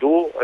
2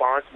5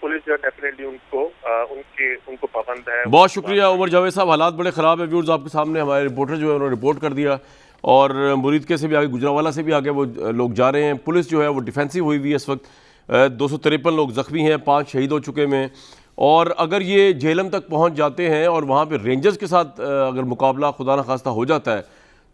police جو ہے definitely ان کو پابند ہے. بہت شکریہ عمر جاوید صاحب. حالات بڑے خراب ہے ویورز آپ کے سامنے. ہمارے رپورٹر جو ہے انہوں نے رپورٹ کر دیا اور مرید کے سے بھی آگے, گجرانوالہ سے بھی آگے وہ لوگ جا رہے ہیں. پولیس جو ہے وہ ڈیفینسو ہوئی ہوئی ہے اس وقت. 253 لوگ زخمی ہیں, 5 شہید ہو چکے ہیں. اور اگر یہ جہلم تک پہنچ جاتے ہیں اور وہاں پہ رینجرز کے ساتھ اگر مقابلہ خدا نخواستہ ہو جاتا ہے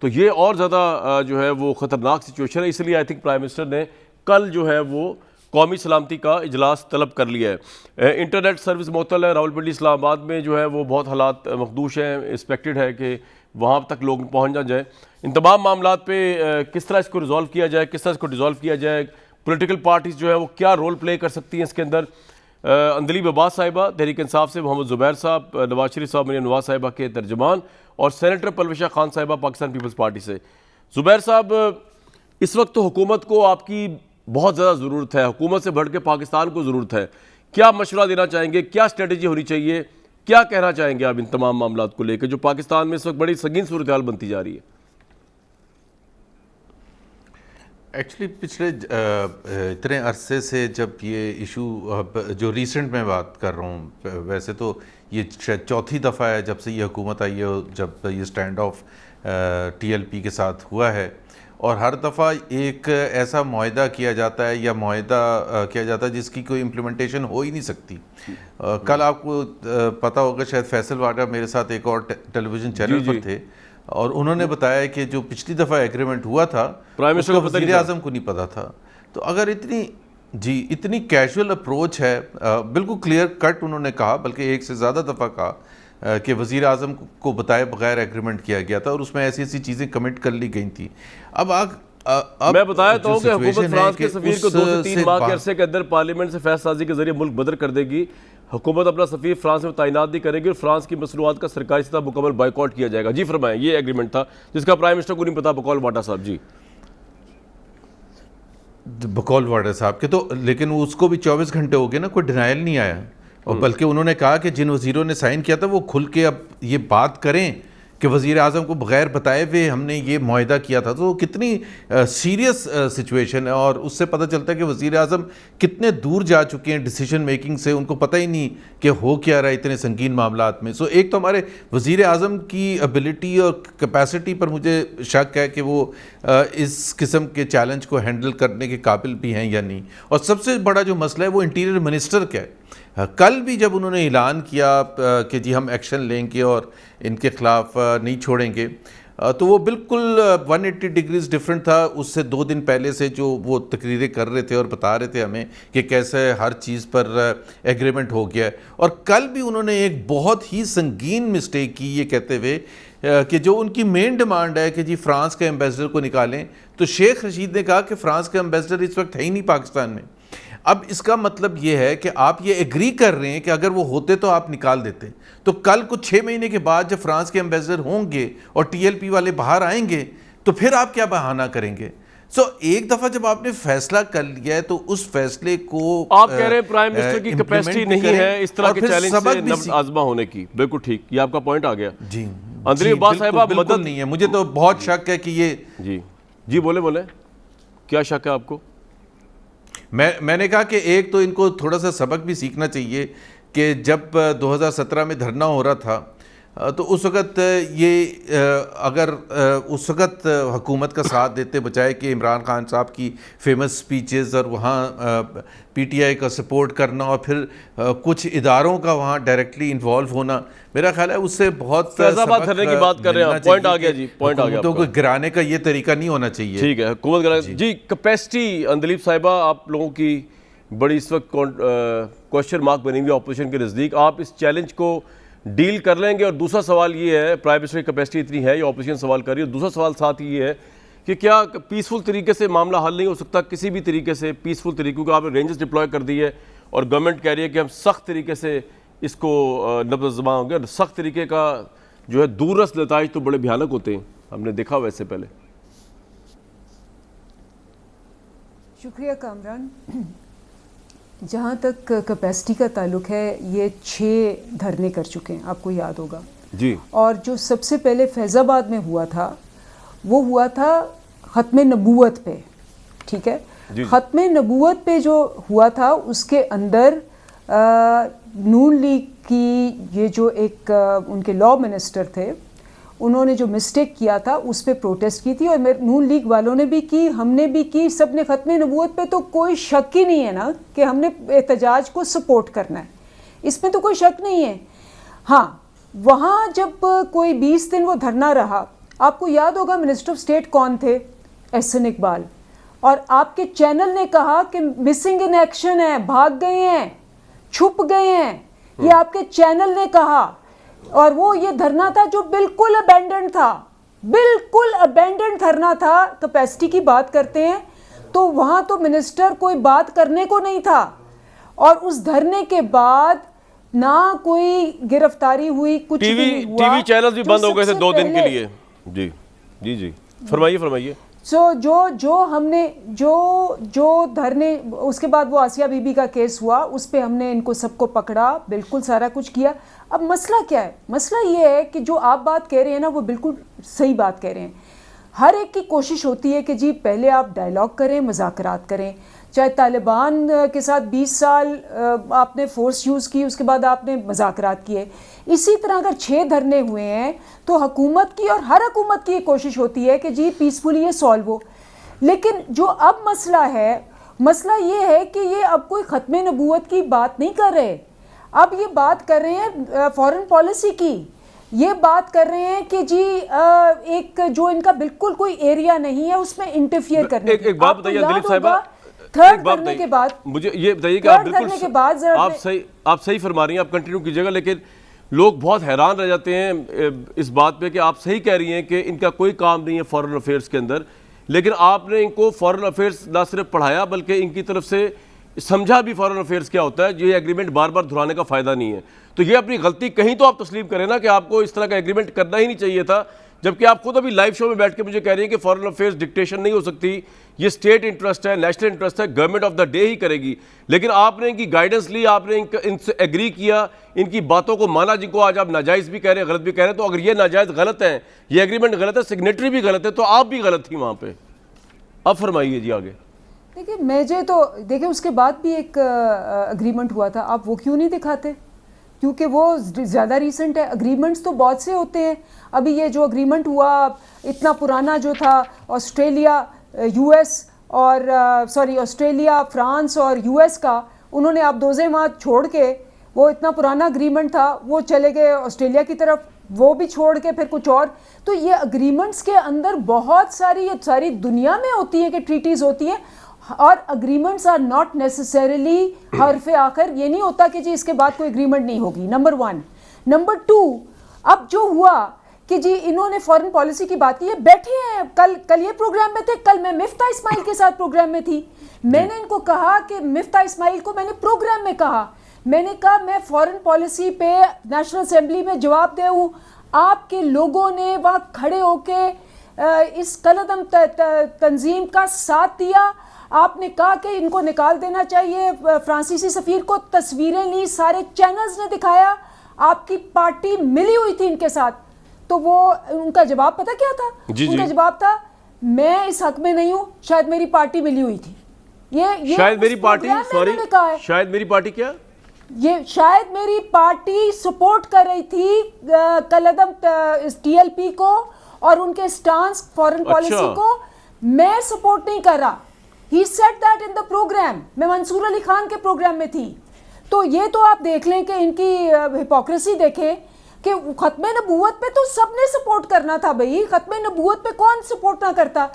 تو یہ اور زیادہ جو ہے وہ خطرناک سچویشن ہے. اس لیے آئی تھنک پرائم منسٹر نے کل جو ہے وہ قومی سلامتی کا اجلاس طلب کر لیا ہے. انٹرنیٹ سروس معطل ہے. راولپنڈی اسلام آباد میں جو ہے وہ بہت حالات مخدوش ہیں. ایکسپیکٹڈ ہے کہ وہاں تک لوگ پہنچ نہ جائیں. ان تمام معاملات پہ کس طرح اس کو ریزالو کیا جائے, کس طرح اس کو ڈیزالو کیا جائے, پولیٹیکل پارٹیز جو ہے وہ کیا رول پلے کر سکتی ہیں اس کے اندر. اندلیب عباس صاحبہ تحریک انصاف سے, محمد زبیر صاحب, نواز شریف صاحب مریم نواز صاحبہ کے ترجمان, اور سینیٹر پلوشہ خان صاحبہ پاکستان پیپلز پارٹی سے. زبیر صاحب, اس وقت تو حکومت کو آپ کی بہت زیادہ ضرورت ہے, حکومت سے بڑھ کے پاکستان کو ضرورت ہے. کیا مشورہ دینا چاہیں گے, کیا اسٹریٹجی ہونی چاہیے, کیا کہنا چاہیں گے آپ ان تمام معاملات کو لے کے جو پاکستان میں اس وقت بڑی سنگین صورتحال بنتی جا رہی ہے؟ ایکچولی پچھلے اتنے عرصے سے جب یہ ایشو جو ریسنٹ میں بات کر رہا ہوں, ویسے تو یہ شاید چوتھی دفعہ ہے جب سے یہ حکومت آئی ہے, جب یہ stand of T L P کے ساتھ ہوا ہے, اور ہر دفعہ ایک ایسا معاہدہ کیا جاتا ہے یا معاہدہ کیا جاتا ہے جس کی کوئی امپلیمنٹیشن ہو ہی نہیں سکتی. کل آپ کو پتہ ہوگا شاید فیصل واڈا میرے ساتھ ایک اور ٹیلی ویژن چینل پر تھے, اور انہوں نے بتایا کہ جو پچھلی دفعہ ایگریمنٹ ہوا تھا اس کا وزیر اعظم کو نہیں پتا تھا. تو اگر اتنی کیجول اپروچ ہے, بالکل کلیئر کٹ انہوں نے کہا, بلکہ ایک سے زیادہ دفعہ کہا کہ وزیر اعظم کو بتائے بغیر ایگریمنٹ کیا گیا تھا اور اس میں ایسی چیزیں کمٹ کر لی گئی تھیں. اب میں بتایا تو ہوں کہ حکومت فرانس کے سفیر کو 2 سے 3 ماہ کے عرصے کے اندر پارلیمنٹ سے فیصلہ سازی کے ذریعے ملک بدر کر دے گی. حکومت اپنا سفیر فرانس میں تعینات نہیں کرے گی اور فرانس کی مصنوعات کا سرکاری سطح مکمل بائیکاٹ کیا جائے گا. جی فرمائیں, یہ ایگریمنٹ تھا جس کا پرائم منسٹر کو نہیں پتا بقول واڈا صاحب. جی بقول واڈا صاحب کے تو, لیکن اس کو بھی 24 گھنٹے ہو گئے نا, کوئی ڈینائل نہیں آیا, اور بلکہ انہوں نے کہا کہ جن وزیروں نے سائن کیا تھا وہ کھل کے اب یہ بات کریں کہ وزیر اعظم کو بغیر بتائے ہوئے ہم نے یہ معاہدہ کیا تھا. تو کتنی سیریس سچویشن ہے, اور اس سے پتہ چلتا ہے کہ وزیر اعظم کتنے دور جا چکے ہیں ڈیسیجن میکنگ سے, ان کو پتہ ہی نہیں کہ ہو کیا رہا ہے اتنے سنگین معاملات میں. ایک تو ہمارے وزیر اعظم کی ابیلٹی اور کیپیسٹی پر مجھے شک ہے کہ وہ اس قسم کے چیلنج کو ہینڈل کرنے کے قابل بھی ہیں یا نہیں. اور سب سے بڑا جو مسئلہ ہے وہ انٹیریئر منسٹر کا ہے. کل بھی جب انہوں نے اعلان کیا کہ جی ہم ایکشن لیں گے اور ان کے خلاف نہیں چھوڑیں گے, تو وہ بالکل 180 ڈگریز ڈیفرنٹ تھا اس سے 2 دن پہلے سے جو وہ تقریریں کر رہے تھے اور بتا رہے تھے ہمیں کہ کیسے ہر چیز پر ایگریمنٹ ہو گیا ہے. اور کل بھی انہوں نے ایک بہت ہی سنگین مسٹیک کی یہ کہتے ہوئے کہ جو ان کی مین ڈیمانڈ ہے کہ جی فرانس کے ایمبیسڈر کو نکالیں, تو شیخ رشید نے کہا کہ فرانس کا ایمبیسڈر اس وقت ہے ہی نہیں پاکستان میں. اب اس کا مطلب یہ ہے کہ آپ یہ ایگری کر رہے ہیں کہ اگر وہ ہوتے تو آپ نکال دیتے. تو کل کچھ 6 مہینے کے بعد جب فرانس کے ایمبیسڈر ہوں گے اور ٹی ایل پی والے باہر آئیں گے تو پھر آپ کیا بہانہ کریں گے؟ ایک دفعہ جب آپ نے فیصلہ کر لیا ہے تو اس فیصلے کو آپ کہہ رہے ہیں پرائم منسٹر کی کیپیسٹی نہیں ہے اس طرح کے چیلنج سے نفس آزما ہونے کی. بالکل ٹھیک, یہ آپ کا پوائنٹ آ گیا. جی اندلیب عباس صاحبہ مدد نہیں ہے, مجھے تو بہت شک ہے کہ یہ جی بولے کیا شک ہے آپ کو؟ میں نے کہا کہ ایک تو ان کو تھوڑا سا سبق بھی سیکھنا چاہیے کہ جب 2017 میں دھرنا ہو رہا تھا تو اس وقت یہ اگر اس وقت حکومت کا ساتھ دیتے بجائے کہ عمران خان صاحب کی فیمس سپیچز اور وہاں پی ٹی آئی کا سپورٹ کرنا اور پھر کچھ اداروں کا وہاں ڈائریکٹلی انوالو ہونا, میرا خیال ہے اس سے بہت فیض آباد دھرنے کی بات کر رہے ہیں. پوائنٹ آ گیا. جی پوائنٹ آ گیا. تو کوئی گرانے کا یہ طریقہ نہیں ہونا چاہیے. ٹھیک ہے, حکومت گرانے. جی کیپیسٹی اندلیب صاحبہ آپ لوگوں کی بڑی اس وقت کوشچن مارک بنی ہوئی اپوزیشن کے نزدیک, آپ اس چیلنج کو ڈیل کر لیں گے؟ اور دوسرا سوال یہ ہے, پرائم منسٹر کی کیپیسٹی اتنی ہے, یہ اپوزیشن سوال کر رہی ہے. دوسرا سوال ساتھ یہ ہے کہ کیا پیسفل طریقے سے معاملہ حل نہیں ہو سکتا کسی بھی طریقے سے پیسفل طریقے, کیونکہ آپ نے رینجز ڈپلوائے کر دی ہے اور گورنمنٹ کہہ رہی ہے کہ ہم سخت طریقے سے اس کو نبض زباں ہوں گے. سخت طریقے کا جو ہے دوررس نتائج تو بڑے بھیانک ہوتے ہیں, ہم نے دیکھا ویسے پہلے. شکریہ کامران. جہاں تک کیپیسٹی کا تعلق ہے, یہ 6 دھرنے کر چکے ہیں, آپ کو یاد ہوگا. جی. اور جو سب سے پہلے فیض آباد میں ہوا تھا وہ ہوا تھا ختم نبوت پہ, ٹھیک ہے. ختم نبوت پہ جو ہوا تھا اس کے اندر نون لیگ کی یہ جو ایک ان کے لا منسٹر تھے انہوں نے جو مسٹیک کیا تھا اس پہ پروٹیسٹ کی تھی، اور نون لیگ والوں نے بھی کی، ہم نے بھی کی، سب نے ختم نبوت پہ تو کوئی شک ہی نہیں ہے نا کہ ہم نے احتجاج کو سپورٹ کرنا ہے، اس میں تو کوئی شک نہیں ہے۔ ہاں وہاں جب کوئی 20 دن وہ دھرنا رہا، آپ کو یاد ہوگا منسٹر آف اسٹیٹ کون تھے؟ احسن اقبال، اور آپ کے چینل نے کہا کہ مسنگ ان ایکشن ہے، بھاگ گئے ہیں، چھپ گئے ہیں، یہ آپ کے چینل نے کہا، اور وہ یہ دھرنا تھا جو بالکل ابینڈنڈ تھا، بالکل ابینڈنڈ دھرنا تھا۔ کیپیسٹی کی بات کرتے ہیں تو وہاں تو منسٹر کوئی بات کرنے کو نہیں تھا، اور اس دھرنے کے بعد نہ کوئی گرفتاری ہوئی، کچھ بھی نہیں ہوا۔ ٹی وی چینلز بھی بند ہو گئے تھے 2 دن کے لیے۔ جی جی جی فرمائیے۔ جو ہم نے جو دھرنے، اس کے بعد وہ آسیہ بی بی کا کیس ہوا، اس پہ ہم نے ان کو سب کو پکڑا، بالکل سارا کچھ کیا۔ اب مسئلہ کیا ہے؟ مسئلہ یہ ہے کہ جو آپ بات کہہ رہے ہیں نا وہ بالکل صحیح بات کہہ رہے ہیں۔ ہر ایک کی کوشش ہوتی ہے کہ جی پہلے آپ ڈائیلاگ کریں، مذاکرات کریں، چاہے طالبان کے ساتھ 20 سال آپ نے فورس یوز کی، اس کے بعد آپ نے مذاکرات کیے، اسی طرح اگر 6 دھرنے ہوئے ہیں تو حکومت کی اور ہر حکومت کی یہ کوشش ہوتی ہے کہ جی پیسفلی یہ سالو ہو۔ لیکن جو اب مسئلہ ہے، مسئلہ یہ ہے کہ یہ اب کوئی ختم نبوت کی بات نہیں کر رہے، اب یہ بات کر رہے ہیں فارن پالیسی کی، یہ بات کر رہے ہیں کہ جی ایک جو ان کا بالکل کوئی ایریا نہیں ہے اس میں انٹرفیئر کرنے کی۔ ایک بات بتائیے دلیپ صاحبہ، تھرڈ دھرنے کے بعد مجھے یہ بتائیے کہ آپ بالکل آپ صحیح فرما رہی ہیں، آپ کنٹینیو کیجیے گا، لیکن لوگ بہت حیران رہ جاتے ہیں اس بات پہ کہ آپ صحیح کہہ رہی ہیں کہ ان کا کوئی کام نہیں ہے فارن افیئرس کے اندر، لیکن آپ نے ان کو فارن افیئرس نہ صرف پڑھایا بلکہ ان کی طرف سے سمجھا بھی فارن افیئرس کیا ہوتا ہے، یہ ایگریمنٹ بار بار دہرانے کا فائدہ نہیں ہے۔ تو یہ اپنی غلطی کہیں تو آپ تسلیم کریں نا کہ آپ کو اس طرح کا ایگریمنٹ کرنا ہی نہیں چاہیے تھا، جبکہ آپ خود ابھی لائیو شو میں بیٹھ کے مجھے کہہ رہی ہیں کہ فارن افیئرس ڈکٹیشن نہیں ہو سکتی، یہ اسٹیٹ انٹرسٹ ہے، نیشنل انٹرسٹ ہے، گورنمنٹ آف دا ڈے ہی کرے گی۔ لیکن آپ نے ان کی گائیڈنس لی، آپ نے ان سے ایگری کیا، ان کی باتوں کو مانا، جن کو آج آپ ناجائز بھی کہہ رہے ہیں، غلط بھی کہہ رہے ہیں۔ تو اگر یہ ناجائز غلط ہیں، یہ ایگریمنٹ غلط ہے، سگنیٹری بھی غلط ہے، تو آپ بھی غلط تھی وہاں پہ۔ اب فرمائیے جی آگے۔ دیکھیں مجھے تو دیکھیں اس کے بعد بھی ایک اگریمنٹ ہوا تھا، آپ وہ کیوں نہیں دکھاتے؟ کیونکہ وہ زیادہ ریسنٹ ہے۔ اگریمنٹس تو بہت سے ہوتے ہیں، ابھی یہ جو اگریمنٹ ہوا اتنا پرانا جو تھا آسٹریلیا یو ایس اور آسٹریلیا فرانس اور یو ایس کا، انہوں نے آپ دوزے وہاں چھوڑ کے، وہ اتنا پرانا اگریمنٹ تھا، وہ چلے گئے آسٹریلیا کی طرف، وہ بھی چھوڑ کے پھر کچھ اور۔ تو یہ اگریمنٹس کے اندر بہت ساری دنیا میں ہوتی ہیں کہ ٹریٹیز ہوتی ہیں، اور اگریمنٹس آر ناٹ نیسسریلی حرف آخر، یہ نہیں ہوتا کہ جی اس کے بعد کوئی اگریمنٹ نہیں ہوگی، نمبر 1۔ نمبر 2، اب جو ہوا کہ جی انہوں نے فارن پالیسی کی بات کی، یہ بیٹھے ہیں، کل یہ پروگرام میں تھے، کل میں مفتاح اسماعیل کے ساتھ پروگرام میں تھی، میں نے ان کو کہا کہ مفتاح اسماعیل کو میں نے پروگرام میں کہا، میں نے کہا میں فارن پالیسی پہ نیشنل اسمبلی میں جواب دے ہوں، آپ کے لوگوں نے وہاں کھڑے ہو کے اس کالعدم تنظیم کا ساتھ دیا، آپ نے کہا کہ ان کو نکال دینا چاہیے، فرانسیسی سفیر کو تصویریں لی، سارے چینلز نے دکھایا، آپ کی پارٹی ملی ہوئی تھی ان کے ساتھ۔ تو وہ ان کا جواب پتہ کیا تھا؟ ان کا جواب تھا میں اس حق میں نہیں ہوں، شاید میری پارٹی ملی ہوئی تھی۔ یہ شاید میری پارٹی، سوری، شاید میری پارٹی کیا؟ یہ شاید میری پارٹی سپورٹ کر رہی تھی کالعدم ٹی ایل پی کو اور ان کے سٹانس فارن پالیسی کو، میں سپورٹ نہیں کر رہا۔ He said that in the program، میں منصور علی خان کے پروگرام میں تھی۔ تو یہ تو آپ دیکھ لیں کہ ان کی ہپوکریسی دیکھیں کہ ختم نبوت پہ تو سب نے سپورٹ کرنا تھا بھائی، ختم نبوت پہ کون سپورٹ نہ کرتا؟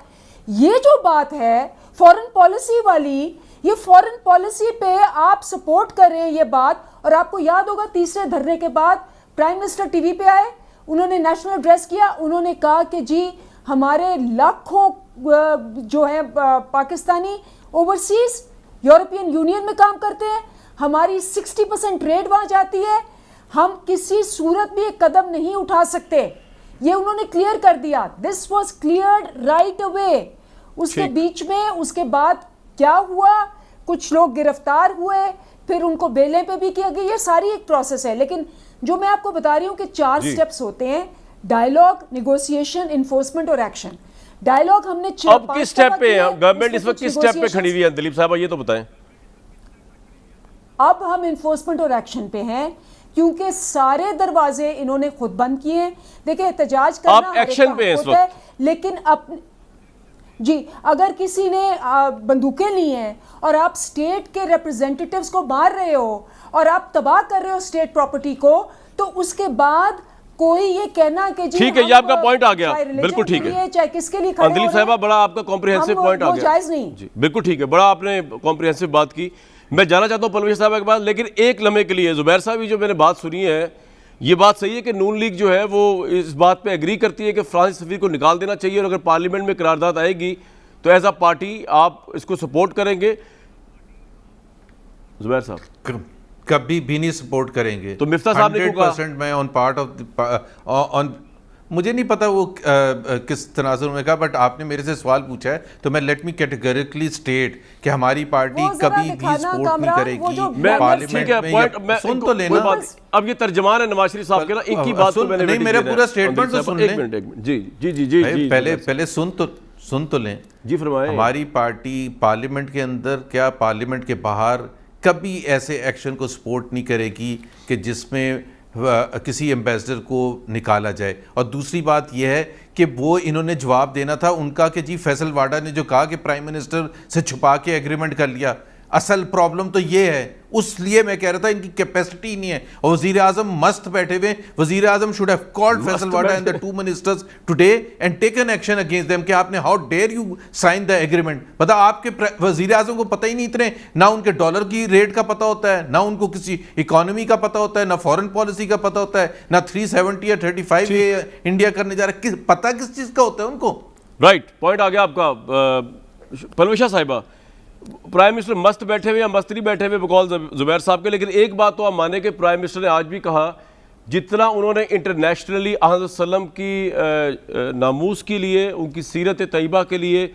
یہ جو بات ہے فارن پالیسی والی، یہ فارن پالیسی پہ آپ سپورٹ کر رہے ہیں یہ بات، اور آپ کو یاد ہوگا تیسرے دھرنے کے بعد پرائم منسٹر ٹی وی پہ آئے، انہوں نے نیشنل ایڈریس کیا، انہوں نے کہا کہ جی ہمارے لاکھوں جو ہے پاکستانی اوورسیز یورپین یونین میں کام کرتے ہیں، ہماری 60% ٹریڈ وہاں جاتی ہے، ہم کسی صورت بھی ایک قدم نہیں اٹھا سکتے، یہ انہوں نے کلیئر کر دیا۔ This was cleared right away. اس کے بیچ میں اس کے بعد کیا ہوا، کچھ لوگ گرفتار ہوئے، پھر ان کو بیلے پہ بھی کیا گیا، یہ ساری ایک پروسیس ہے۔ لیکن جو میں آپ کو بتا رہی ہوں کہ 4 سٹیپس ہوتے ہیں، ڈائیلاگ، نیگوسیشن، انفورسمنٹ اور ایکشن۔ ڈائلاگ ہم نے اب کس سٹیپ پہ ہیں گورنمنٹ اس وقت کس سٹیپ پہ کھڑی ہوئی ہے دلیپ صاحبہ یہ تو بتائیں. اب ہم انفورسمنٹ اور ایکشن پہ ہیں کیونکہ سارے دروازے انہوں نے خود بند کیے ہیں. دیکھیں احتجاج کرنا آپ ایکشن پہ ہیں اس وقت, لیکن جی اگر کسی نے بندوقیں لی ہیں اور آپ سٹیٹ کے ریپرزینٹیٹیوز کو مار رہے ہو اور آپ تباہ کر رہے ہو سٹیٹ پراپرٹی کو, تو اس کے بعد کوئی یہ کہنا کہ جی ٹھیک ہے, یہ آپ کا پوائنٹ آ گیا, بالکل ٹھیک ہے, چاہے کس کے لیے کھڑے ہو دلیپ صاحبہ بڑا آپ کا کمپریہنسو پوائنٹ آ گیا, جائز نہیں. جی بالکل ٹھیک ہے, بڑا آپ نے کمپریہنسو بات کی. میں جانا چاہتا ہوں پرویز صاحبہ کے بعد, لیکن ایک لمحے کے لیے زبیر صاحب جو میں نے بات سنی ہے یہ بات صحیح ہے کہ نون لیگ جو ہے وہ اس بات پہ ایگری کرتی ہے کہ فرانس سفیر کو نکال دینا چاہیے, اور اگر پارلیمنٹ میں قرارداد آئے گی تو ایز اے پارٹی آپ اس کو سپورٹ کریں گے؟ زبیر صاحب کبھی بھی نہیں سپورٹ کریں گے. تو مفتاح صاحب نے کیوں کہا 100% میں آن پارٹ آف مجھے نہیں پتا وہ کس تناظر میں کہا, بٹ آپ نے میرے سے سوال پوچھا ہے تو میں لیٹ می کیٹیگریکلی اسٹیٹ کہ ہماری پارٹی کبھی بھی سپورٹ نہیں کرے گی پارلیمنٹ میں. سن تو لینا, اب یہ ترجمان ہے نواز شریف صاحب کے نا, ان کی بات کو میں نے نہیں, میرا پورا سٹیٹمنٹ تو سن لیں. جی جی جی جی پہلے سن تو لیں. جی فرمائیں. ہماری پارٹی پارلیمنٹ کے اندر کیا پارلیمنٹ کے باہر کبھی ایسے ایکشن کو سپورٹ نہیں کرے گی کہ جس میں کسی ایمبیسڈر کو نکالا جائے. اور دوسری بات یہ ہے کہ وہ انہوں نے جواب دینا تھا ان کا کہ جی فیصل واڈا نے جو کہا کہ پرائم منسٹر سے چھپا کے ایگریمنٹ کر لیا. اصل پرابلم تو یہ ہے, اس لیے میں کہہ رہا تھا ان کی کیپیسٹی نہیں ہے. اور وزیر اعظم مست بیٹھے ہوئے, وزیر اعظم should have called Faisal Vawda and the two ministers today and taken action against them کہ آپ نے how dare you sign the agreement. پتا آپ کے وزیر اعظم کو پتہ ہی نہیں اتنے, نہ ان کے ڈالر کی ریٹ کا پتہ ہوتا ہے, نہ ان کو کسی اکانومی کا پتہ ہوتا ہے, نہ فورن پالیسی کا پتہ ہوتا ہے, نہ 370 یا 35 انڈیا کرنے جا رہا ہے, پتہ کس چیز کا ہوتا ہے ان کو. رائٹ پوائنٹ آ گیا آپ کا. پرویشہ صاحبہ, پرائم منسٹر مست بیٹھے ہوئے یا مست نہیں بیٹھے ہوئے بقول زبیر صاحب کے, لیکن ایک بات تو آپ مانیں کہ پرائم منسٹر نے آج بھی کہا جتنا انہوں نے انٹرنیشنلی حضرت وسلم کی ناموس کے لیے, ان کی سیرت طیبہ کے لیے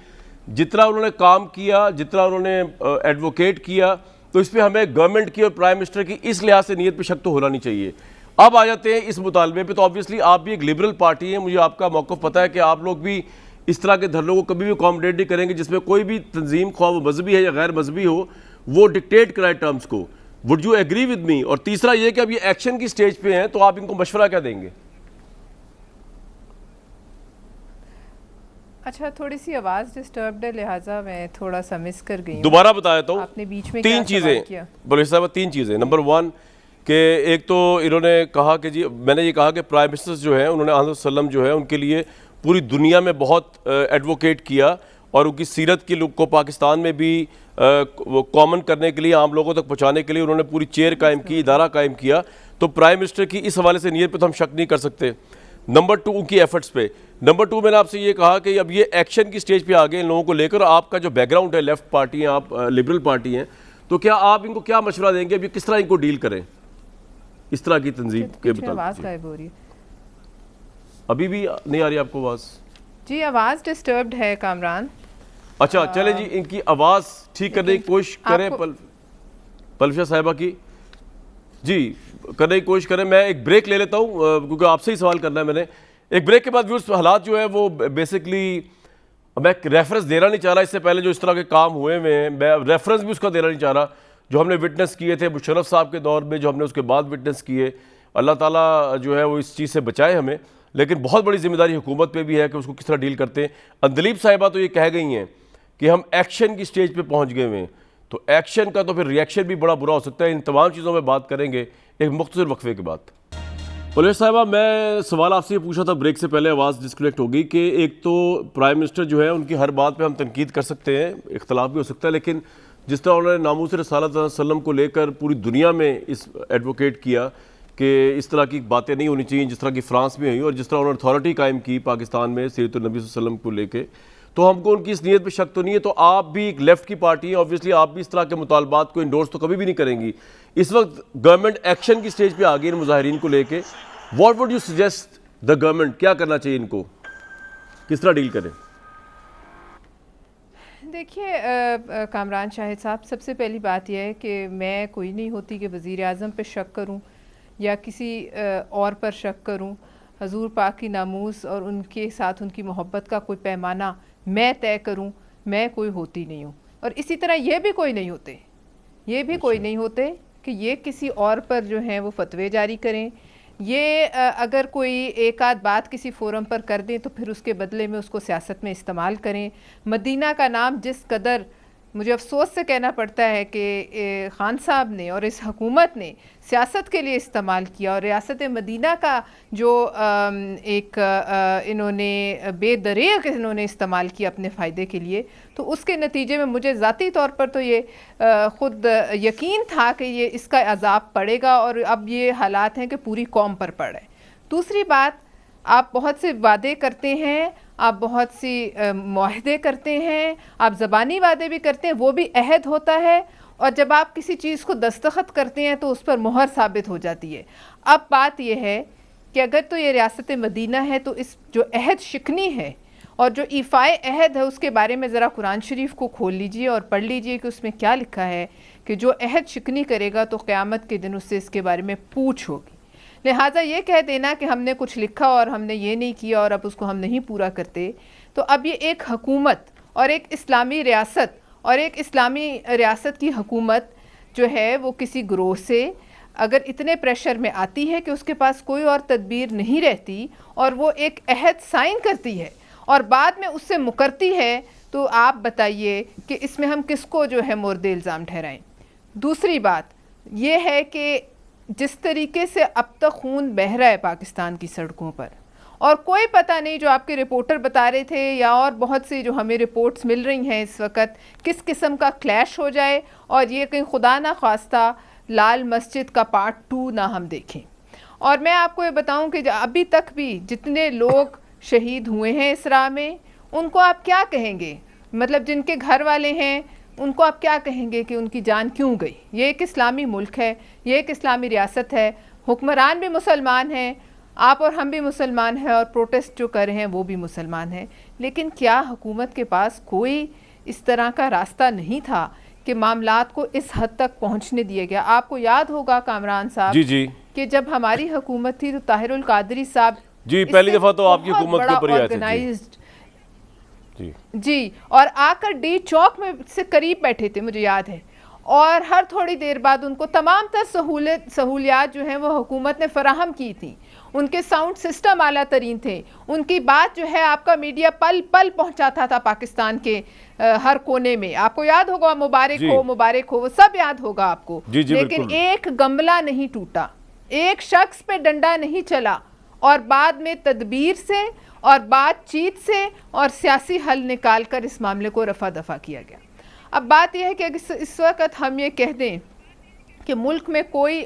جتنا انہوں نے کام کیا, جتنا انہوں نے ایڈوکیٹ کیا, تو اس پہ ہمیں گورنمنٹ کی اور پرائم منسٹر کی اس لحاظ سے نیت پہ شک تو ہونا نہیں چاہیے. اب آ جاتے ہیں اس مطالبے پہ. تو آبویسلی آپ بھی ایک لبرل پارٹی ہیں, مجھے آپ کا موقف پتہ ہے کہ آپ لوگ بھی اس طرح کے دھرنوں کو کبھی بھی اکوموڈیٹ نہیں کریں گے جس میں کوئی بھی تنظیم, خواہ وہ مذہبی ہے یا غیر مذہبی ہو, وہ ڈکٹیٹ کرائے ٹرمز کو. Would you agree with me? اور تیسرا یہ کہ اب یہ ایکشن کی سٹیج پہ ہیں تو آپ ان کو مشورہ کیا دیں گے؟ اچھا, تھوڑی سی آواز ڈسٹربڈ ہے لہٰذا میں تھوڑا سا مس کر گئی ہوں. دوبارہ بتا دیتا ہوں, آپ نے بیچ میں تین چیزیں بلوچ صاحب, تین چیزیں. نمبر 1 کہ ایک تو انہوں نے کہا کہ جی میں نے یہ کہا کہ پرائم منسٹر جو ہیں انہوں نے حضرت وسلم جو ہے ان کے لیے پوری دنیا میں بہت ایڈوکیٹ کیا, اور ان کی سیرت کی لوگ کو پاکستان میں بھی کامن کرنے کے لیے, عام لوگوں تک پہنچانے کے لیے انہوں نے پوری چیئر قائم کی, ادارہ قائم کیا. تو پرائم منسٹر کی اس حوالے سے نیت پہ تو ہم شک نہیں کر سکتے. نمبر 2 ان کی ایفرٹس پہ. نمبر 2 میں نے آپ سے یہ کہا کہ اب یہ ایکشن کی سٹیج پہ آگے ان لوگوں کو لے کر, آپ کا جو بیک گراؤنڈ ہے لیفٹ پارٹی ہیں, آپ لبرل پارٹی ہیں, تو کیا آپ ان کو کیا مشورہ دیں گے اب یہ کس طرح ان کو ڈیل کریں اس طرح کی تنظیم کے مطابق؟ آواز غائب ہو رہی ہے, ابھی بھی نہیں آ رہی آپ کو آواز؟ جی آواز ڈسٹربڈ ہے کامران. اچھا چلیں جی, ان کی آواز ٹھیک کرنے کی کوشش کریں پلوشہ صاحبہ کی, جی کرنے کی کوشش کریں. میں ایک بریک لے لیتا ہوں کیونکہ آپ سے ہی سوال کرنا ہے میں نے. ایک بریک کے بعد ویورز حالات جو ہے وہ بیسکلی, میں ریفرنس دینا نہیں چاہ رہا اس سے پہلے جو اس طرح کے کام ہوئے ہوئے ہیں, میں ریفرنس بھی اس کا دینا نہیں چاہ رہا جو ہم نے وٹنس کیے تھے مشرف صاحب کے دور میں, جو ہم نے اس کے بعد وٹنس کیے. اللہ تعالیٰ جو ہے وہ اس چیز سے بچائے ہمیں, لیکن بہت بڑی ذمہ داری حکومت پہ بھی ہے کہ اس کو کس طرح ڈیل کرتے ہیں. اندلیب صاحبہ تو یہ کہہ گئی ہیں کہ ہم ایکشن کی سٹیج پہ پہنچ گئے ہوئے ہیں, تو ایکشن کا تو پھر ریئیکشن بھی بڑا برا ہو سکتا ہے. ان تمام چیزوں میں بات کریں گے ایک مختصر وقفے کے بعد. پولیس صاحبہ, میں سوال آپ سے یہ پوچھا تھا بریک سے پہلے, آواز ڈسکنیکٹ ہو گئی, کہ ایک تو پرائم منسٹر جو ہے ان کی ہر بات پہ ہم تنقید کر سکتے ہیں, اختلاف بھی ہو سکتا ہے, لیکن جس طرح انہوں نے ناموس رسالت صلی اللہ علیہ وسلم کو لے کر پوری دنیا میں اس ایڈوکیٹ کیا کہ اس طرح کی باتیں نہیں ہونی چاہیے جس طرح کی فرانس میں ہوئی, اور جس طرح انہوں نے اتھارٹی قائم کی پاکستان میں سیرت النبی صلی اللہ علیہ وسلم کو لے کے, تو ہم کو ان کی اس نیت پہ شک تو نہیں ہے. تو آپ بھی ایک لیفٹ کی پارٹی ہیں, اوبویسلی آپ بھی اس طرح کے مطالبات کو انڈورس تو کبھی بھی نہیں کریں گی. اس وقت گورنمنٹ ایکشن کی سٹیج پہ آ گئی ان مظاہرین کو لے کے, what would you suggest the government, کیا کرنا چاہیے, ان کو کس طرح ڈیل کریں؟ دیکھیے کامران شاہد صاحب, سب سے پہلی بات یہ ہے کہ میں کوئی نہیں ہوتی کہ وزیر اعظم پہ شک کروں یا کسی اور پر شک کروں. حضور پاک کی ناموس اور ان کے ساتھ ان کی محبت کا کوئی پیمانہ میں طے کروں، میں کوئی ہوتی نہیں ہوں. اور اسی طرح یہ بھی کوئی نہیں ہوتے، یہ بھی کوئی نہیں ہوتے کہ یہ کسی اور پر جو ہیں وہ فتوے جاری کریں. یہ اگر کوئی ایک آدھ بات کسی فورم پر کر دیں تو پھر اس کے بدلے میں اس کو سیاست میں استعمال کریں. مدینہ کا نام جس قدر مجھے افسوس سے کہنا پڑتا ہے کہ خان صاحب نے اور اس حکومت نے سیاست کے لیے استعمال کیا، اور ریاست مدینہ کا جو ایک انہوں نے بے دریغ انہوں نے استعمال کیا اپنے فائدے کے لیے، تو اس کے نتیجے میں مجھے ذاتی طور پر تو یہ خود یقین تھا کہ یہ اس کا عذاب پڑے گا، اور اب یہ حالات ہیں کہ پوری قوم پر پڑ رہے. دوسری بات، آپ بہت سے وعدے کرتے ہیں، آپ بہت سی معاہدے کرتے ہیں، آپ زبانی وعدے بھی کرتے ہیں، وہ بھی عہد ہوتا ہے، اور جب آپ کسی چیز کو دستخط کرتے ہیں تو اس پر مہر ثابت ہو جاتی ہے. اب بات یہ ہے کہ اگر تو یہ ریاست مدینہ ہے تو اس جو عہد شکنی ہے اور جو ایفائے عہد ہے اس کے بارے میں ذرا قرآن شریف کو کھول لیجئے اور پڑھ لیجئے کہ اس میں کیا لکھا ہے کہ جو عہد شکنی کرے گا تو قیامت کے دن اس سے اس کے بارے میں پوچھ ہوگی. لہٰذا یہ کہہ دینا کہ ہم نے کچھ لکھا اور ہم نے یہ نہیں کیا اور اب اس کو ہم نہیں پورا کرتے، تو اب یہ ایک حکومت اور ایک اسلامی ریاست اور ایک اسلامی ریاست کی حکومت جو ہے وہ کسی گروہ سے اگر اتنے پریشر میں آتی ہے کہ اس کے پاس کوئی اور تدبیر نہیں رہتی اور وہ ایک عہد سائن کرتی ہے اور بعد میں اس سے مکرتی ہے، تو آپ بتائیے کہ اس میں ہم کس کو جو ہے مورد الزام ٹھہرائیں. دوسری بات یہ ہے کہ جس طریقے سے اب تک خون بہہ رہا ہے پاکستان کی سڑکوں پر، اور کوئی پتہ نہیں، جو آپ کے رپورٹر بتا رہے تھے یا اور بہت سی جو ہمیں رپورٹس مل رہی ہیں اس وقت، کس قسم کا کلیش ہو جائے اور یہ کہیں خدا نہ خواستہ لال مسجد کا پارٹ 2 نہ ہم دیکھیں. اور میں آپ کو یہ بتاؤں کہ ابھی تک بھی جتنے لوگ شہید ہوئے ہیں اس راہ میں، ان کو آپ کیا کہیں گے؟ مطلب جن کے گھر والے ہیں ان کو آپ کیا کہیں گے کہ ان کی جان کیوں گئی؟ یہ ایک اسلامی ملک ہے، یہ ایک اسلامی ریاست ہے، حکمران بھی مسلمان ہیں، آپ اور ہم بھی مسلمان ہیں، اور پروٹیسٹ جو کر رہے ہیں وہ بھی مسلمان ہیں. لیکن کیا حکومت کے پاس کوئی اس طرح کا راستہ نہیں تھا کہ معاملات کو اس حد تک پہنچنے دیا گیا؟ آپ کو یاد ہوگا کامران صاحب جی کہ جب ہماری حکومت تھی تو طاہر القادری صاحب جی پہلی دفعہ تو آپ کی حکومت کے اوپر ہی آئے تھے جی، اور آ کر ڈی چوک میں سے قریب بیٹھے تھے مجھے یاد ہے، اور ہر تھوڑی دیر بعد ان کو تمام تر سہولیات جو ہیں وہ حکومت نے فراہم کی تھیں. ان کے ساؤنڈ سسٹم اعلیٰ ترین تھے، ان کی بات جو ہے آپ کا میڈیا پل پل پہنچاتا تھا پاکستان کے ہر کونے میں. آپ کو یاد ہوگا مبارک ہو وہ سب یاد ہوگا آپ کو. لیکن ایک گملہ نہیں ٹوٹا، ایک شخص پہ ڈنڈا نہیں چلا، اور بعد میں تدبیر سے اور بات چیت سے اور سیاسی حل نکال کر اس معاملے کو رفع دفع کیا گیا. اب بات یہ ہے کہ اس وقت ہم یہ کہہ دیں کہ ملک میں کوئی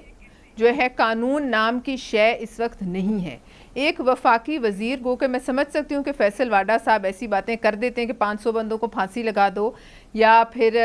جو ہے قانون نام کی شے اس وقت نہیں ہے. ایک وفاقی وزیر، گو کہ میں سمجھ سکتی ہوں کہ فیصل واڈا صاحب ایسی باتیں کر دیتے ہیں کہ 500 بندوں کو پھانسی لگا دو، یا پھر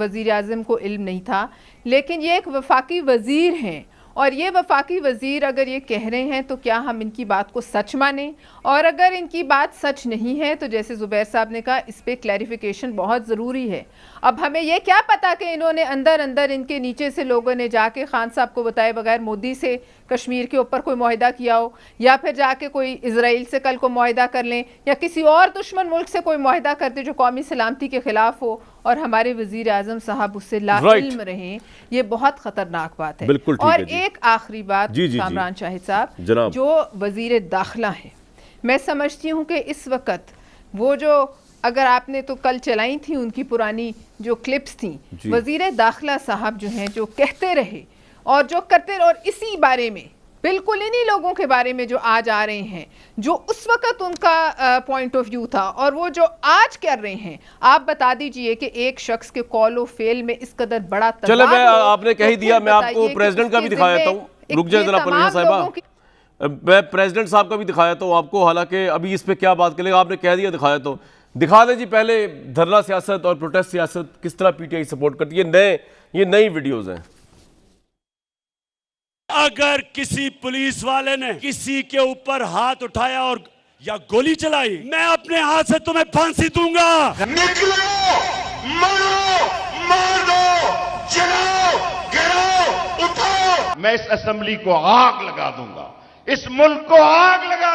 وزیر اعظم کو علم نہیں تھا، لیکن یہ ایک وفاقی وزیر ہیں، اور یہ وفاقی وزیر اگر یہ کہہ رہے ہیں تو کیا ہم ان کی بات کو سچ مانیں؟ اور اگر ان کی بات سچ نہیں ہے تو جیسے زبیر صاحب نے کہا اس پہ کلیریفیکیشن بہت ضروری ہے. اب ہمیں یہ کیا پتا کہ انہوں نے اندر ان کے نیچے سے لوگوں نے جا کے خان صاحب کو بتائے بغیر مودی سے کشمیر کے اوپر کوئی معاہدہ کیا ہو، یا پھر جا کے کوئی اسرائیل سے کل کو معاہدہ کر لیں، یا کسی اور دشمن ملک سے کوئی معاہدہ کرتے جو قومی سلامتی کے خلاف ہو اور ہمارے وزیر اعظم صاحب اس سے لا علم رہیں. یہ بہت خطرناک بات ہے. اور ایک آخری بات کامران شاہد صاحب، جو وزیر داخلہ ہیں، میں سمجھتی ہوں کہ اس وقت وہ جو اگر آپ نے تو کل چلائی تھیں ان کی پرانی جو کلپس تھیں، وزیر داخلہ صاحب جو ہیں جو کہتے رہے اور جو کرتے رہے، اور اسی بارے میں بالکل انہی لوگوں کے بارے میں جو آج آ رہے ہیں، جو اس وقت ان کا پوائنٹ آف ویو تھا اور وہ جو آج کر رہے ہیں، آپ بتا دیجئے کہ ایک شخص کے کال و فیل میں اس قدر بڑا تضاد ہو. چلے میں آپ نے کہہ دیا، میں آپ کو پریزیڈنٹ کا بھی دکھا دیتا ہوں. رک جائے ذرا پروین صاحبہ، میں پریزیڈنٹ صاحب کا بھی دکھایا تو آپ کو، حالانکہ ابھی اس پہ کیا بات کریں، آپ نے کہہ دیا دکھایا تو دکھا دیں جی. پہلے دھرنا سیاست اور پروٹیسٹ سیاست کس طرح پی ٹی آئی سپورٹ کرتی ہے. یہ نئی ویڈیوز ہیں. اگر کسی پولیس والے نے کسی کے اوپر ہاتھ اٹھایا اور یا گولی چلائی، میں اپنے ہاتھ سے تمہیں پھانسی دوں گا. نکلو، مرو، مار دو، جلاؤ، گراؤ، اٹھاؤ. میں اس اسمبلی کو آگ لگا دوں گا، اس ملک کو آگ لگا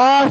8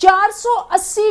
480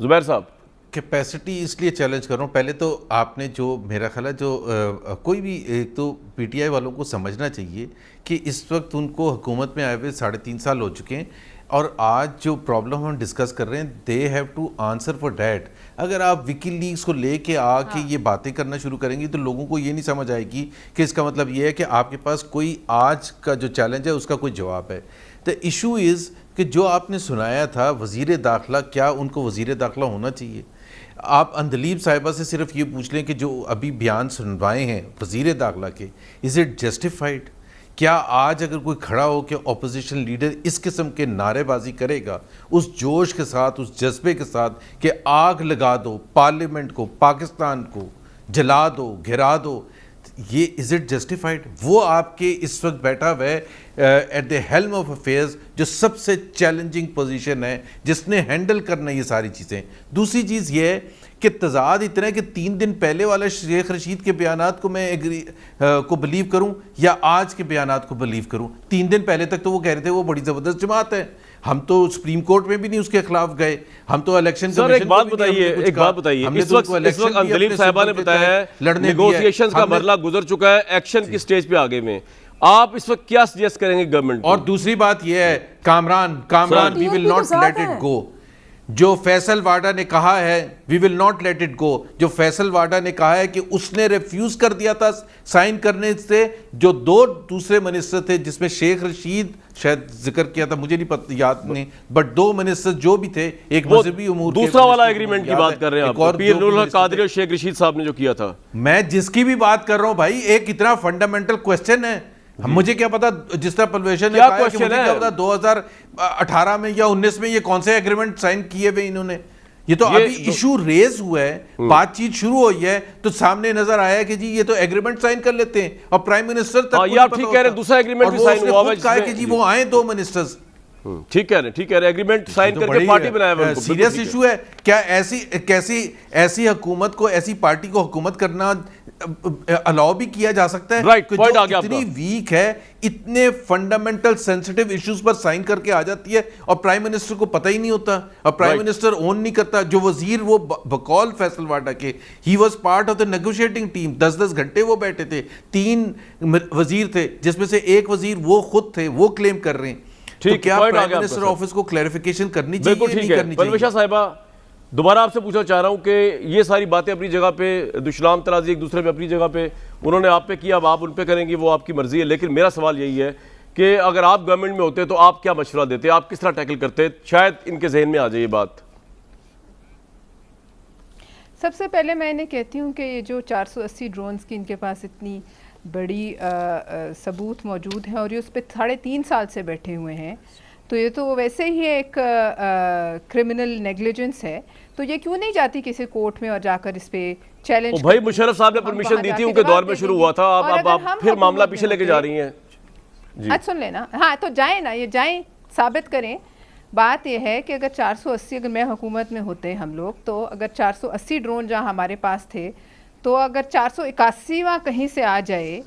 زبیر صاحب کیپیسٹی اس لیے چیلنج کر رہا ہوں. پہلے تو آپ نے جو میرا خیال ہے جو کوئی بھی ایک تو پی ٹی آئی والوں کو سمجھنا چاہیے کہ اس وقت ان کو حکومت میں آئے ہوئے 3.5 سال ہو چکے ہیں, اور آج جو پرابلم ہم ڈسکس کر رہے ہیں they have to answer for that. اگر آپ وکی لیگز کو لے کے آ کے یہ باتیں کرنا شروع کریں گی تو لوگوں کو یہ نہیں سمجھ آئے گی کہ اس کا مطلب یہ ہے کہ آپ کے پاس کوئی آج کا جو چیلنج ہے اس کا کوئی جواب ہے. دا ایشو از کہ جو آپ نے سنایا تھا وزیر داخلہ, کیا ان کو وزیر داخلہ ہونا چاہیے؟ آپ اندلیب صاحبہ سے صرف یہ پوچھ لیں کہ جو ابھی بیان سنوائے ہیں وزیر داخلہ کے, از اٹ جسٹیفائڈ؟ کیا آج اگر کوئی کھڑا ہو کہ اپوزیشن لیڈر اس قسم کے نعرے بازی کرے گا اس جوش کے ساتھ, اس جذبے کے ساتھ کہ آگ لگا دو پارلیمنٹ کو, پاکستان کو جلا دو, گھرا دو, یہ از اٹ جسٹیفائڈ؟ وہ آپ کے اس وقت بیٹھا ہوا ہے at the helm of affairs, جو سب سے چیلنجنگ پوزیشن ہے, جس نے ہینڈل کرنا یہ ساری چیزیں. دوسری چیز یہ ہے کہ تضاد اتنا ہے کہ 3 دن پہلے والا شیخ رشید کے بیانات کو میں کو بلیو کروں یا آج کے بیانات کو بلیو کروں؟ 3 دن پہلے تک تو وہ کہہ رہے تھے وہ بڑی زبردست جماعت ہے, ہم تو سپریم کورٹ میں بھی نہیں اس کے خلاف گئے, ہم تو الیکشن سر ایک بات بتائیے اس وقت اندلیب صاحبہ نے بتایا ہے نیگوسیشنز کا مرحلہ گزر چکا ہے, ایکشن کی سٹیج پہ آگے میں, آپ اس وقت کیا سجیسٹ کریں گے گورنمنٹ؟ اور دوسری بات یہ ہے Kamran we will not let it go. جو فیصل واڈا نے کہا ہے we will not let it go, جو فیصل واڈا نے کہا ہے کہ اس نے ریفیوز کر دیا تھا سائن کرنے سے, جو 2 دوسرے منسٹر تھے جس میں شیخ رشید شاید ذکر کیا تھا, مجھے نہیں پتہ یاد نہیں, بٹ 2 منسٹر جو بھی تھے, ایک مذہبی امور دوسرا والا ایگریمنٹ کی بات کر رہے ہیں آپ, پیر نور الحق قادری اور شیخ رشید صاحب نے جو کیا تھا. میں جس کی بھی بات کر رہا ہوں بھائی, ایک اتنا فنڈامنٹل کوسچن ہے, مجھے کیا پتا جس طرح پلویشن نے کہا ہے کہ مجھے کیا پتا 2018 میں یا 19 میں یہ کون سے ایگریمنٹ سائن کیے ہوئے انہوں نے. یہ تو ابھی ایشو ریز ہوا ہے, بات چیت شروع ہوئی ہے تو سامنے نظر آیا ہے کہ جی یہ تو ایگریمنٹ سائن کر لیتے ہیں, اور پرائم منسٹر تک یہ آپ ٹھیک کہہ رہے ہیں, دوسرا ایگریمنٹ بھی سائن ہوا ہے کہ جی وہ آئیں 2 منسٹرز. ٹھیک کہہ رہے ایگریمنٹ سائن کر کے پارٹی بنایا ہوا ہے. سیریس ایشو ہے. کیا ایسی حکومت کو, ایسی پارٹی کو حکومت کرنا الاؤ بھی کیا جا سکتا ہے کہ جو اتنی ویک ہے, اتنے فنڈامنٹل سینسٹیو ایشوز پر سائن کر کے آ جاتی ہے اور پرائم منسٹر کو پتہ ہی نہیں ہوتا, اور پرائم منسٹر اون نہیں کرتا. جو وزیر وہ بقول فیصل واڈا کے he was part of the negotiating team, 10 گھنٹے وہ بیٹھے تھے, 3 وزیر تھے جس میں سے ایک وزیر وہ خود تھے, وہ کلیم کر رہے ہیں. تو کیا پرائم منسٹر آفس کو کلیریفیکیشن کرنی چاہیے نہیں کرنی چاہیے؟ پرویشہ صاحبہ دوبارہ آپ سے پوچھنا چاہ رہا ہوں کہ یہ ساری باتیں اپنی جگہ پہ, دشنام ترازی ایک دوسرے پہ اپنی جگہ پہ, انہوں نے آپ پہ کیا, اب آپ ان پہ کریں گی, وہ آپ کی مرضی ہے. لیکن میرا سوال یہی ہے کہ اگر آپ گورنمنٹ میں ہوتے تو آپ کیا مشورہ دیتے, آپ کس طرح ٹیکل کرتے؟ شاید ان کے ذہن میں آ جائے یہ بات. سب سے پہلے میں انہیں کہتی ہوں کہ یہ جو 480 ڈرونز کی ان کے پاس اتنی بڑی ثبوت موجود ہیں اور یہ اس پہ 3.5 سال سے بیٹھے ہوئے ہیں, تو یہ تو ویسے ہی ایک کرمنل نیگلیجنس ہے. تو یہ کیوں نہیں جاتی کسی کورٹ میں اور جا کر اس پہ چیلنج؟ بھائی مشرف صاحب نے پرمیشن دی تھی, ان کے دور میں شروع ہوا تھا, آپ پھر معاملہ پیچھے لے کے جا رہی ہیں. سن لینا, ہاں تو جائیں نا, یہ جائیں ثابت کریں. بات یہ ہے کہ اگر 480 اگر میں حکومت میں ہوتے ہم لوگ, تو اگر 480 ڈرون جہاں ہمارے پاس تھے, تو اگر 481واں کہیں سے آ جائے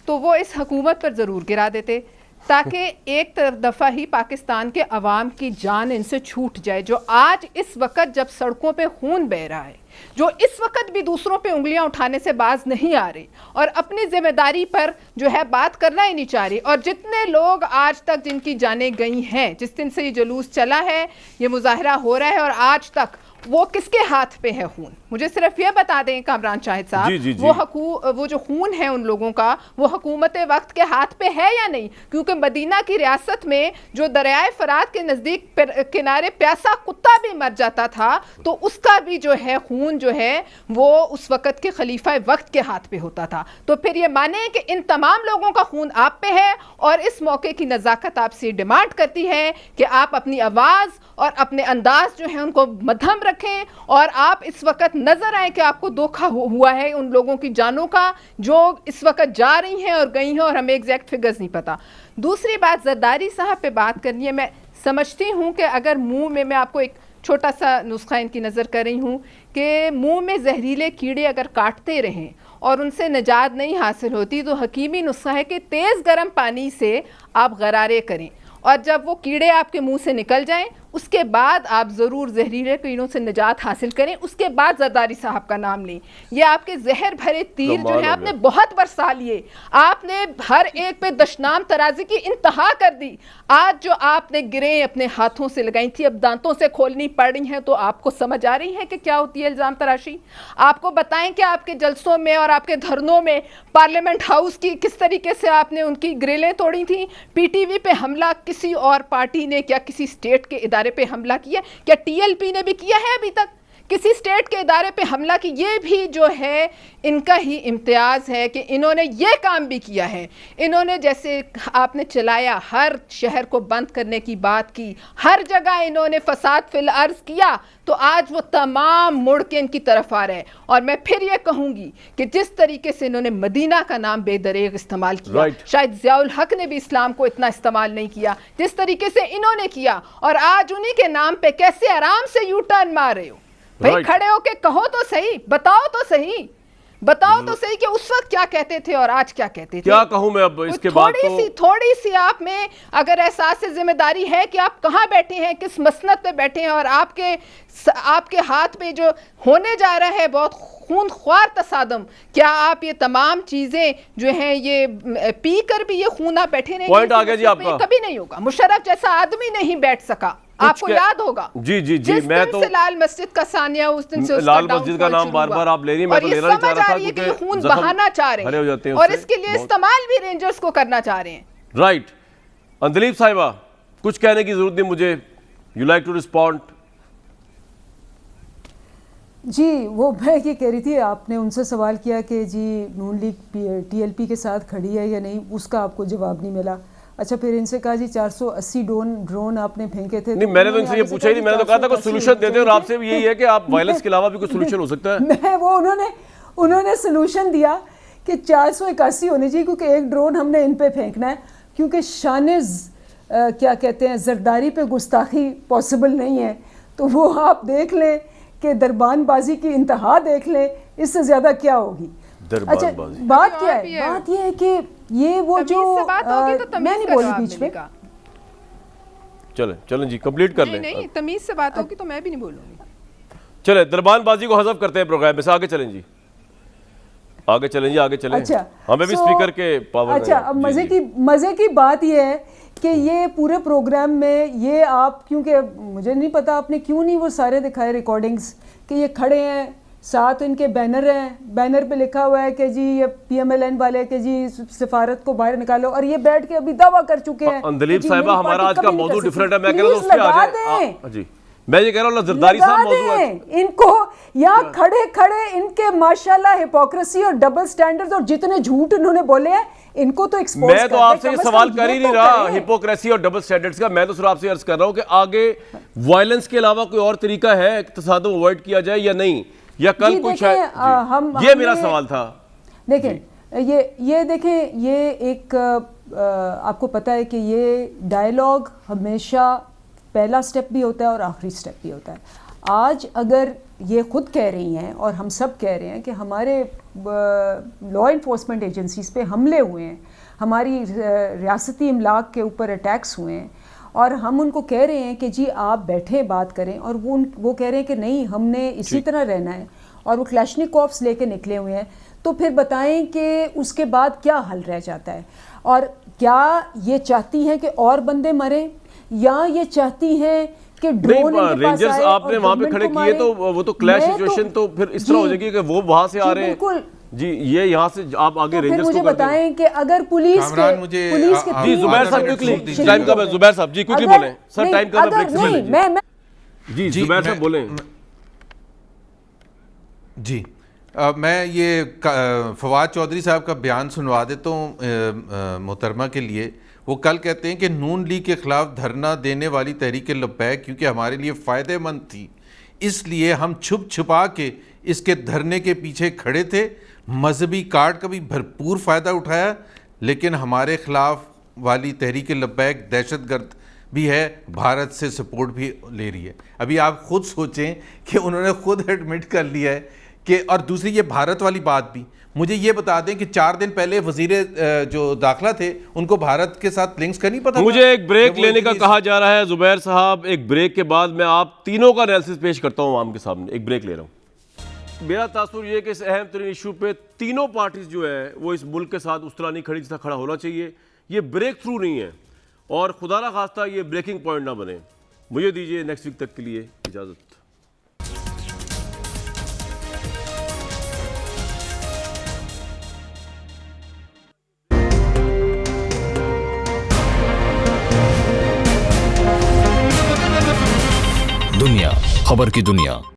تو وہ اس حکومت پر ضرور گرا دیتے, تاکہ ایک دفعہ ہی پاکستان کے عوام کی جان ان سے چھوٹ جائے, جو آج اس وقت جب سڑکوں پہ خون بہہ رہا ہے, جو اس وقت بھی دوسروں پہ انگلیاں اٹھانے سے باز نہیں آ رہی اور اپنی ذمہ داری پر جو ہے بات کرنا ہی نہیں چاہ رہی. اور جتنے لوگ آج تک جن کی جانیں گئی ہیں, جس دن سے یہ جلوس چلا ہے, یہ مظاہرہ ہو رہا ہے, اور آج تک وہ کس کے ہاتھ پہ ہے خون؟ مجھے صرف یہ بتا دیں کامران شاہد صاحب, وہ جو خون ہے ان لوگوں کا, وہ حکومت وقت کے ہاتھ پہ ہے یا نہیں؟ کیونکہ مدینہ کی ریاست میں جو دریائے فرات کے نزدیک کنارے پیاسا کتا بھی مر جاتا تھا, تو اس کا بھی جو ہے خون جو ہے وہ اس وقت کے خلیفہ وقت کے ہاتھ پہ ہوتا تھا. تو پھر یہ مانیں کہ ان تمام لوگوں کا خون آپ پہ ہے, اور اس موقع کی نزاکت آپ سے ڈیمانڈ کرتی ہے کہ آپ اپنی آواز اور اپنے انداز جو ہے ان کو مدھم رکھیں, اور آپ اس وقت نظر آئیں کہ آپ کو دھوکہ ہوا ہے ان لوگوں کی جانوں کا جو اس وقت جا رہی ہیں اور گئی ہیں, اور ہمیں ایگزیکٹ فگرز نہیں پتا. دوسری بات, زرداری صاحب پہ بات کرنی ہے. میں سمجھتی ہوں کہ اگر منہ میں آپ کو ایک چھوٹا سا نسخہ ان کی نظر کر رہی ہوں کہ منہ میں زہریلے کیڑے اگر کاٹتے رہیں اور ان سے نجات نہیں حاصل ہوتی, تو حکیمی نسخہ ہے کہ تیز گرم پانی سے آپ غرارے کریں, اور جب وہ کیڑے آپ کے منہ سے نکل جائیں اس کے بعد آپ ضرور زہریلے کیڑوں سے نجات حاصل کریں, اس کے بعد زرداری صاحب کا نام لیں. یہ آپ کے زہر بھرے تیر جو ہیں آپ نے بہت برسا لیے, آپ نے ہر ایک پہ دشنام ترازی کی انتہا کر دی. آج جو آپ نے گریں اپنے ہاتھوں سے لگائی تھی اب دانتوں سے کھولنی پڑ رہی ہیں, تو آپ کو سمجھ آ رہی ہے کہ کیا ہوتی ہے الزام تراشی. آپ کو بتائیں کہ آپ کے جلسوں میں اور آپ کے دھرنوں میں پارلیمنٹ ہاؤس کی کس طریقے سے آپ نے ان کی گریلیں توڑی تھیں. پی ٹی وی پہ حملہ کسی اور پارٹی نے, کیا کسی اسٹیٹ کے ادارے پہ حملہ کیا؟ کیا ٹی ایل پی نے بھی کیا ہے ابھی تک کسی اسٹیٹ کے ادارے پہ حملہ کی؟ یہ بھی جو ہے ان کا ہی امتیاز ہے کہ انہوں نے یہ کام بھی کیا ہے. انہوں نے جیسے آپ نے چلایا, ہر شہر کو بند کرنے کی بات کی, ہر جگہ انہوں نے فساد فی الارض کیا, تو آج وہ تمام مڑ کے ان کی طرف آ رہے ہیں. اور میں پھر یہ کہوں گی کہ جس طریقے سے انہوں نے مدینہ کا نام بے دریغ استعمال کیا, شاید ضیاء الحق نے بھی اسلام کو اتنا استعمال نہیں کیا جس طریقے سے انہوں نے کیا, اور آج انہی کے نام پہ کیسے آرام سے یو ٹرن مار رہے ہو. بھئی کھڑے ہو کے کہو تو صحیح, بتاؤ تو صحیح کہ اس وقت کیا کہتے تھے اور آج کیا کہتے تھے. کیا کہوں میں اب اس کے بعد تھوڑی سی آپ میں اگر احساس ذمہ داری ہے کہ آپ کہاں بیٹھے ہیں, کس مسند پہ بیٹھے ہیں, اور آپ کے ہاتھ پہ جو ہونے جا رہا ہے بہت خون خوار تصادم, کیا آپ یہ تمام چیزیں جو ہیں یہ پی کر بھی یہ خون آپ بیٹھے نہیں؟ پوائنٹ آ گیا جی آپ کا. کبھی نہیں ہوگا. مشرف جیسا آدمی نہیں بیٹھ سکا, آپ کو یاد ہوگا. جی جس دن سے لال مسجد کا ثانیہ, اس دن سے لال مسجد کا نام بار بار آپ لے رہی ہیں, میں تو لینا نہیں چاہ رہا تھا کہ خون بہانا چاہ رہے ہیں اور اس کے لیے استعمال بھی رینجرز کو کرنا چاہ رہے ہیں. رائٹ. اندلیب صاحبہ کچھ کہنے کی ضرورت نہیں مجھے, یو لائک ٹو رسپونڈ؟ جی وہ میں یہ کہہ رہی تھی, آپ نے ان سے سوال کیا کہ جی نون لیگ ٹی ایل پی کے ساتھ کھڑی ہے یا نہیں, اس کا آپ کو جواب نہیں ملا. اچھا پھر ان سے کہا جی 480 ڈرون آپ نے پھینکے تھے. نہیں میں نے تو ان سے یہ پوچھا ہی نہیں, میں نے تو کہا تھا کوئی سولوشن دے دیں, اور آپ سے بھی یہی ہے کہ آپ وائلنس کے علاوہ بھی کوئی سولوشن ہو سکتا ہے. میں وہ انہوں نے سولوشن دیا کہ 481 ہونے چاہیے, کیونکہ ایک ڈرون ہم نے ان پہ پھینکنا ہے, کیونکہ شان کیا کہتے ہیں زرداری پہ گستاخی پاسبل نہیں ہے. تو وہ آپ دیکھ لیں کہ دربان بازی کی انتہا دیکھ لیں, اس سے زیادہ کیا ہوگی. اچھا بات کیا ہے, بات یہ ہے کہ یہ وہ جو میں نہیں بولی بیچ میں, چلیں جی کمپلیٹ کر لیں. نہیں تمیز سے بات ہوگی تو میں بھی نہیں بولوں گی. چلیں دربان بازی کو حذف کرتے ہیں پروگرام میں سے, آگے چلیں جی. اچھا ہمیں بھی اسپیکر کے پاور. اچھا اب مزے کی بات یہ ہے کہ یہ پورے پروگرام میں یہ آپ, کیونکہ مجھے نہیں پتا آپ نے کیوں نہیں وہ سارے دکھائے ریکارڈنگز, کہ یہ کھڑے ہیں ساتھ ان کے بینر ہیں, بینر پہ لکھا ہوا ہے کہ جی یہ پی ایم ایل این والے کہ جی سفارت کو باہر نکالو, اور یہ بیٹھ کے ابھی دعویٰ کر چکے ہیں. اندلیب صاحبہ ہمارا آج کا موضوع ڈیفرنٹ ہے, میں کہہ رہا ہوں اس پہ آ جائیں. جی میں یہ کہہ رہا ہوں زرداری صاحب موضوع ہے ان کو, یہاں کھڑے ان کے ماشاءاللہ ہپوکریسی اور ڈبل سٹینڈرز اور جتنے جھوٹ انہوں نے بولے ہیں ان کو تو ایکسپوز کر دیں. میں تو آپ سے یہ سوال کر ہی نہیں رہا ہپوکریسی اور ڈبل سٹینڈرز کا, میں تو صرف آپ سے عرض کر رہا ہوں کہ آگے وائلنس کے علاوہ کوئی اور طریقہ ہے تصادم اوائڈ کیا جائے یا نہیں, یا کل کوئی شاید, یہ میرا سوال تھا. دیکھیں یہ دیکھیں, یہ ایک آپ کو پتہ ہے کہ یہ ڈائیلاگ ہمیشہ پہلا سٹیپ بھی ہوتا ہے اور آخری سٹیپ بھی ہوتا ہے. آج اگر یہ خود کہہ رہی ہیں اور ہم سب کہہ رہے ہیں کہ ہمارے لا انفورسمنٹ ایجنسیز پہ حملے ہوئے ہیں, ہماری ریاستی املاک کے اوپر اٹیکس ہوئے ہیں, اور ہم ان کو کہہ رہے ہیں کہ جی آپ بیٹھے بات کریں, اور وہ کہہ رہے ہیں کہ نہیں ہم نے اسی طرح رہنا ہے, اور وہ کلاشنیکوفس لے کے نکلے ہوئے ہیں, تو پھر بتائیں کہ اس کے بعد کیا حل رہ جاتا ہے. اور کیا یہ چاہتی ہیں کہ اور بندے مریں, یا یہ چاہتی ہیں کہ ڈرون ان کے پاس آئے آپ نے وہاں پہ کھڑے کیے تو وہ تو کلیش سچویشن تو پھر اس طرح ہو جائے گی کہ وہ وہاں سے آ رہے ہیں. جی یہ یہاں سے آپ آگے رینجرز کو مجھے بتائیں کہ اگر پولیس کے جی زبیر صاحب کوئکلی ٹائم کم ہے, زبیر صاحب جی کوئکلی بولیں سر, ٹائم کم ہے, بریک سے پہلے جی زبیر صاحب بولیں. جی میں یہ فواد چودھری صاحب کا بیان سنوا دیتا ہوں محترمہ کے لیے. وہ کل کہتے ہیں کہ نون لیگ کے خلاف دھرنا دینے والی تحریک لبیک کیونکہ ہمارے لیے فائدہ مند تھی, اس لیے ہم چھپ چھپا کے اس کے دھرنے کے پیچھے کھڑے تھے, مذہبی کارڈ کا بھی بھرپور فائدہ اٹھایا, لیکن ہمارے خلاف والی تحریک لبیک دہشت گرد بھی ہے, بھارت سے سپورٹ بھی لے رہی ہے. ابھی آپ خود سوچیں کہ انہوں نے خود ایڈمٹ کر لیا ہے کہ اور دوسری یہ بھارت والی بات بھی مجھے یہ بتا دیں کہ 4 دن پہلے وزیر جو داخلہ تھے ان کو بھارت کے ساتھ لنکس کا نہیں پتا؟ مجھے ایک بریک لینے کا کہا جا رہا ہے زبیر صاحب. ایک بریک کے بعد میں آپ تینوں کا انالیسس پیش کرتا ہوں عوام کے سامنے. ایک بریک لے رہا ہوں. میرا تاثر یہ کہ اس اہم ترین ایشو پہ تینوں پارٹیز جو ہے وہ اس ملک کے ساتھ اس طرح نہیں کھڑی جس طرح کھڑا ہونا چاہیے. یہ بریک تھرو نہیں ہے اور خدا نہ خواستہ یہ بریکنگ پوائنٹ نہ بنے. مجھے دیجیے نیکسٹ ویک تک کے لیے اجازت. دنیا خبر کی دنیا